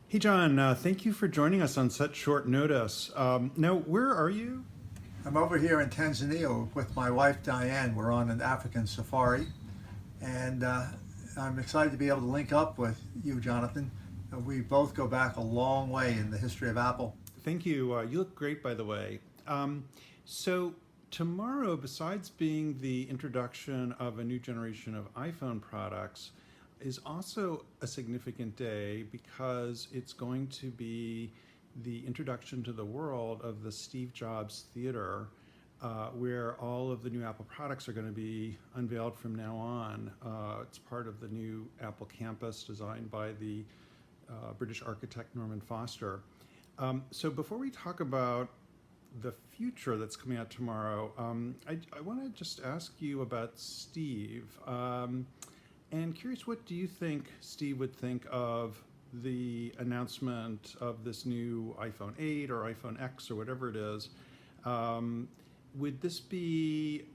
Hey, John, thank you for joining us on such short notice. Now, where are you? I'm over here in Tanzania with my wife Diane. We're on an African safari, and I'm excited to be able to link up with you, Jonathan. We both go back a long way in the history of Apple. Thank you. You look great, by the way. So, tomorrow, besides being the introduction of a new generation of iPhone products, is also a significant day because it's going to be the introduction to the world of the Steve Jobs Theater, where all of the new Apple products are going to be unveiled from now on. It's part of the new Apple campus designed by the British architect Norman Foster. So before we talk about the future that's coming out tomorrow, I want to just ask you about Steve. And curious, what do you think Steve would think of the announcement of this new iPhone 8 or iPhone X or whatever it is? Would this be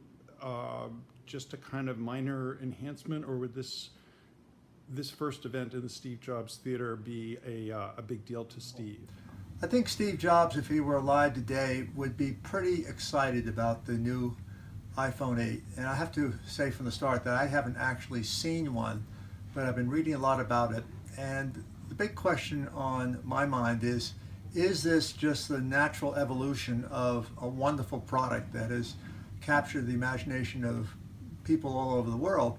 just a kind of minor enhancement, or would this first event in the Steve Jobs Theater be a big deal to Steve? I think Steve Jobs, if he were alive today, would be pretty excited about the new iPhone 8. And I have to say from the start that I haven't actually seen one, but I've been reading a lot about it. And the big question on my mind is this just the natural evolution of a wonderful product that has captured the imagination of people all over the world?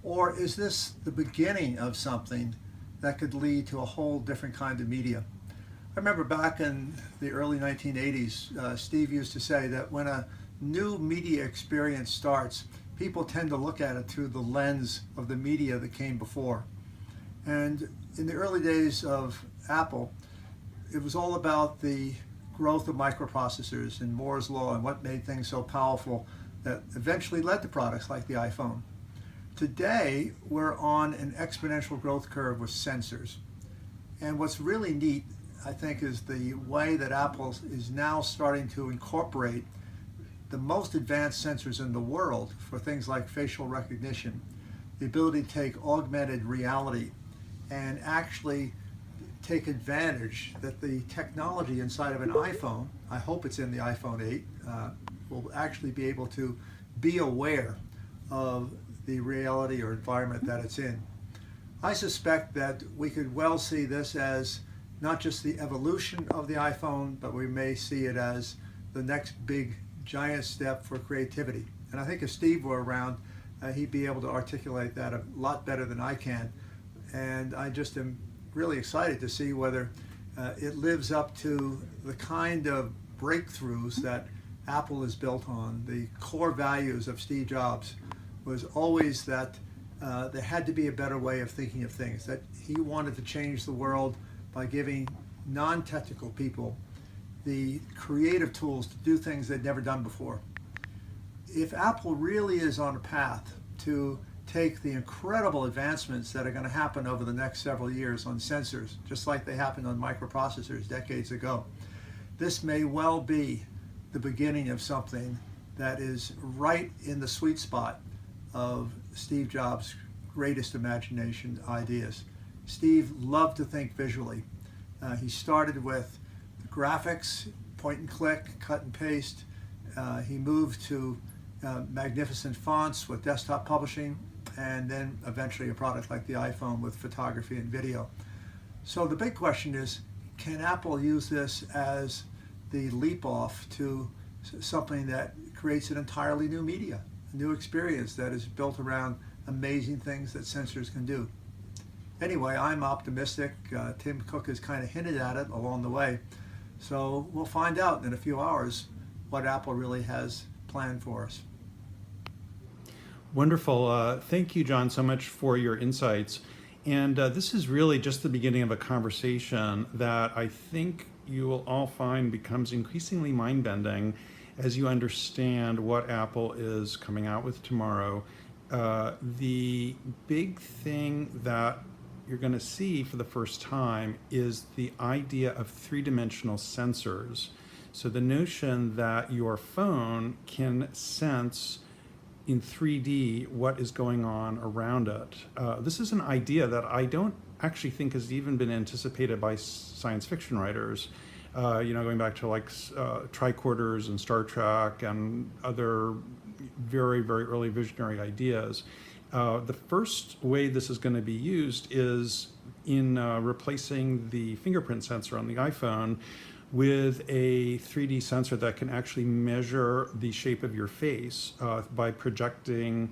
Or is this the beginning of something that could lead to a whole different kind of media? I remember back in the early 1980s, Steve used to say that when a new media experience starts, people tend to look at it through the lens of the media that came before. And in the early days of Apple, it was all about the growth of microprocessors and Moore's Law and what made things so powerful that eventually led to products like the iPhone. Today, we're on an exponential growth curve with sensors. And what's really neat, I think, is the way that Apple is now starting to incorporate the most advanced sensors in the world for things like facial recognition, the ability to take augmented reality and actually take advantage that the technology inside of an iPhone, I hope it's in the iPhone 8, will actually be able to be aware of the reality or environment that it's in. I suspect that we could well see this as not just the evolution of the iPhone, but we may see it as the next big giant step for creativity. And I think if Steve were around, he'd be able to articulate that a lot better than I can. And I just am really excited to see whether it lives up to the kind of breakthroughs that Apple is built on. The core values of Steve Jobs was always that there had to be a better way of thinking of things, that he wanted to change the world by giving non-technical people the creative tools to do things they'd never done before. If Apple really is on a path to take the incredible advancements that are going to happen over the next several years on sensors, just like they happened on microprocessors decades ago, this may well be the beginning of something that is right in the sweet spot of Steve Jobs' greatest imagination ideas. Steve loved to think visually. He started with graphics, point and click, cut and paste. He moved to magnificent fonts with desktop publishing, and then eventually a product like the iPhone with photography and video. So the big question is, can Apple use this as the leap off to something that creates an entirely new media, a new experience that is built around amazing things that sensors can do? Anyway, I'm optimistic. Tim Cook has kind of hinted at it along the way. So we'll find out in a few hours what Apple really has planned for us. Wonderful. Thank you, John, so much for your insights. And this is really just the beginning of a conversation that I think you will all find becomes increasingly mind-bending as you understand what Apple is coming out with tomorrow. The big thing that you're going to see for the first time is the idea of three-dimensional sensors. So the notion that your phone can sense in 3D what is going on around it. This is an idea that I don't actually think has even been anticipated by science fiction writers. Going back to like tricorders and Star Trek and other very, very early visionary ideas. The first way this is going to be used is in replacing the fingerprint sensor on the iPhone with a 3D sensor that can actually measure the shape of your face by projecting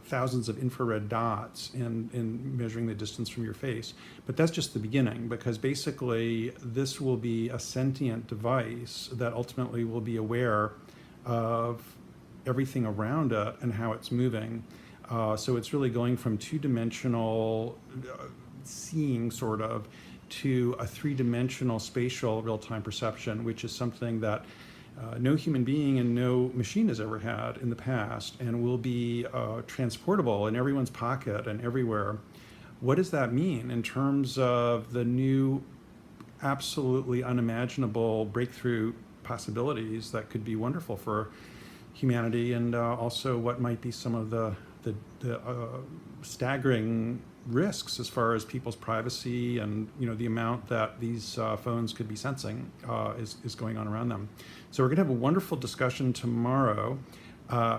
thousands of infrared dots and measuring the distance from your face. But that's just the beginning, because basically this will be a sentient device that ultimately will be aware of everything around it and how it's moving. So it's really going from two-dimensional seeing, sort of, to a three-dimensional spatial real-time perception, which is something that no human being and no machine has ever had in the past, and will be transportable in everyone's pocket and everywhere. What does that mean in terms of the new, absolutely unimaginable breakthrough possibilities that could be wonderful for humanity, and also what might be some of the staggering risks as far as people's privacy and the amount that these phones could be sensing is going on around them. So we're going to have a wonderful discussion tomorrow.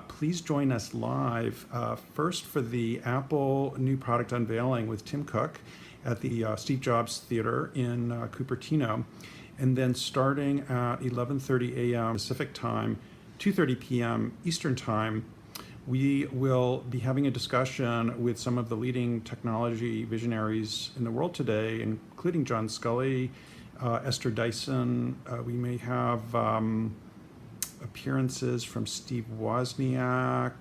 Please join us live first for the Apple new product unveiling with Tim Cook at the Steve Jobs Theater in Cupertino, and then starting at 11:30 a.m. Pacific time, 2:30 p.m. Eastern time, we will be having a discussion with some of the leading technology visionaries in the world today, including John Sculley, Esther Dyson. We may have appearances from Steve Wozniak,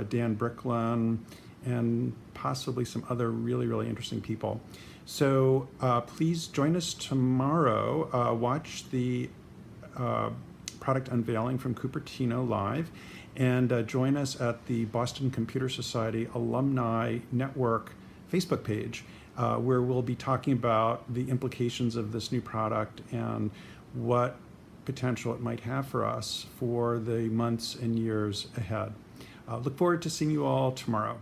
Dan Bricklin, and possibly some other really, really interesting people. So please join us tomorrow. Watch the product unveiling from Cupertino live, and join us at the Boston Computer Society Alumni Network Facebook page, where we'll be talking about the implications of this new product and what potential it might have for us for the months and years ahead. Look forward to seeing you all tomorrow.